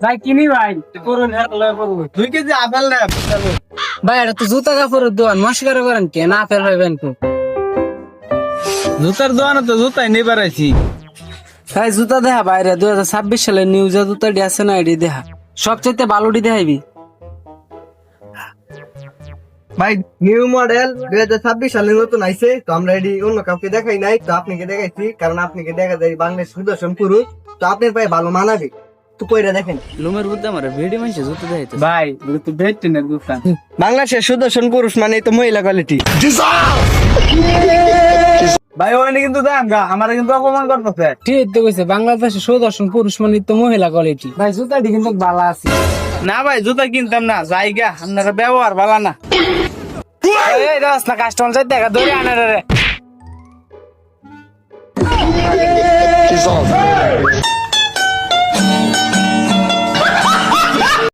ভাই কিনি ভাই করুন 2 কেজি আপেল নেব। ভাই এটা তো জুতা কাপড়ের দোকান, মস্কার করেন কে না ফের হইবেন তো। জুতার দোকানে তো জুতাই নিবার আইছি। ভাই জুতা দেখা বাইরে 2026 সালের নিউজে জুতাটি আছে না, এটি দেখা সবচেয়ে ভালোটি দেখাইবি। ভাই নিউ মডেল 2026 সালে নতুন আইছে, তো আমরা এটি অন্য কাউকে দেখাই নাই, তো আপনাকে দেখাইছি কারণ আপনাকে দেখা যায় বাংলাদেশ সুদর্শন পুরুষ, তো আপনার ভাই ভালো মানাবে, তো কইরা দেখেন। লুমের বুদ্ধা মারে ভিডিও মানছে জুতা দেখাইতে। ভাই ওটা তো বেচছেন না জুতা। বাংলাদেশের সুদর্শন পুরুষ মানে তো মহিলা কোয়ালিটি। ভাই ওখানে কিন্তু দাম গা আমার কিন্তু অপমান করতেছে। ঠিক তো কইছে, বাংলাদেশের সুদর্শন পুরুষ মানে তো মহিলা কোয়ালিটি। ভাই জুতাটি কিন্তু ভালো আছে। না ভাই জুতা কিনতাম না, জায়গা আপনারা ব্যবহার ভালো না। এই রাস্তা কাস্টমার যাই দেখা ধরে আনে রে।